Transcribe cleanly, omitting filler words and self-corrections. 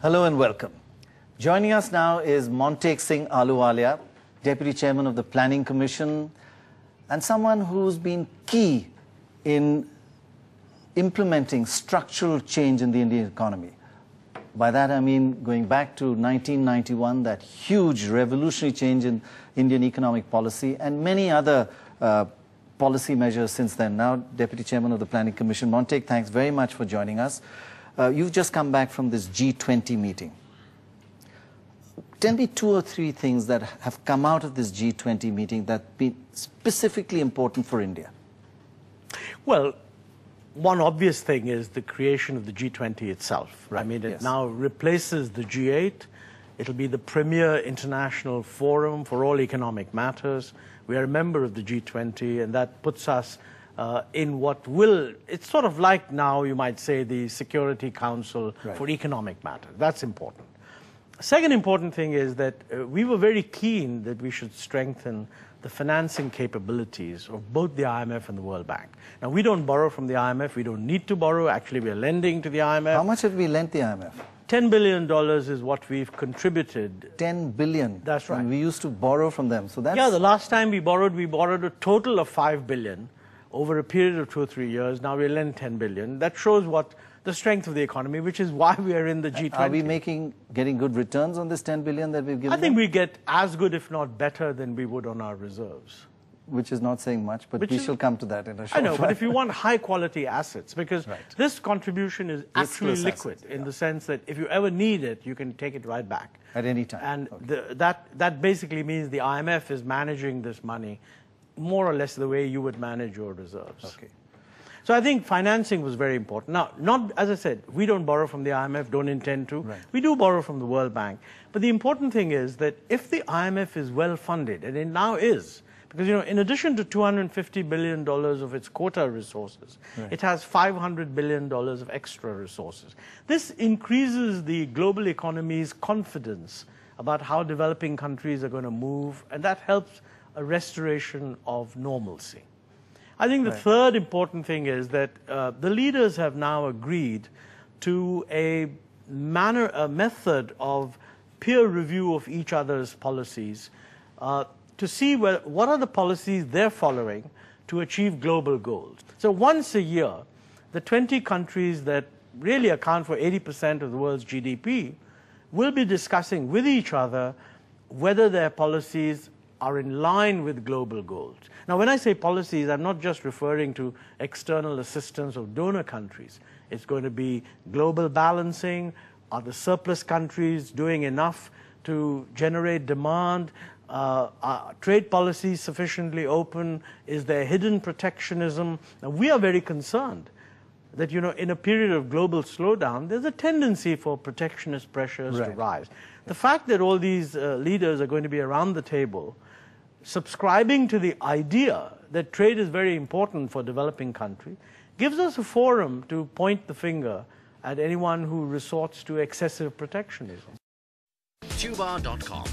Hello and welcome. Joining us now is Montek Singh Ahluwalia, Deputy Chairman of the Planning Commission, and someone who's been key in implementing structural change in the Indian economy. By that I mean going back to 1991, that huge revolutionary change in Indian economic policy, and many other policy measures since then. Now, Deputy Chairman of the Planning Commission. Montek, thanks very much for joining us. You've just come back from this G20 meeting. Tell me two or three things that have come out of this G20 meeting that have been specifically important for India. Well, one obvious thing is the creation of the G20 itself. Right, I mean, it yes. now replaces the G8. It'll be the premier international forum for all economic matters. We are a member of the G20, and that puts us in what will, it's sort of like now, you might say, the Security Council for economic matters. That's important. Second important thing is that we were very keen that we should strengthen the financing capabilities of both the IMF and the World Bank. Now, we don't borrow from the IMF. We don't need to borrow. Actually, we are lending to the IMF. How much have we lent the IMF? $10 billion is what we've contributed. 10 billion. That's right. And we used to borrow from them. So that's... Yeah, the last time we borrowed a total of $5 billion over a period of 2 or 3 years. Now we lend 10 billion. That shows what the strength of the economy, which is why we are in the G20. Are we getting good returns on this 10 billion that we've given I think them? we get as good, if not better, than we would on our reserves. Which is not saying much, but we shall come to that in a short I know, while. but if you want high-quality assets, because this contribution is actually Riskless liquid assets, in the sense that if you ever need it, you can take it right back. At any time. And that basically means the IMF is managing this money more or less the way you would manage your reserves. Okay. So I think financing was very important. Now, as I said, we don't borrow from the IMF, don't intend to. Right. We do borrow from the World Bank. But the important thing is that if the IMF is well funded, and it now is, because, you know, in addition to $250 billion of its quota resources, it has $500 billion of extra resources. This increases the global economy's confidence about how developing countries are going to move, and that helps a restoration of normalcy. I think the third important thing is that the leaders have now agreed to a method of peer review of each other's policies to see what are the policies they're following to achieve global goals. So once a year, the 20 countries that really account for 80% of the world's GDP will be discussing with each other whether their policies are in line with global goals. Now, when I say policies, I'm not just referring to external assistance of donor countries. It's going to be global balancing. Are the surplus countries doing enough to generate demand? Are trade policies sufficiently open? Is there hidden protectionism? Now, we are very concerned that, you know, in a period of global slowdown, there's a tendency for protectionist pressures to rise. The fact that all these leaders are going to be around the table subscribing to the idea that trade is very important for developing countries gives us a forum to point the finger at anyone who resorts to excessive protectionism. Tubar.com,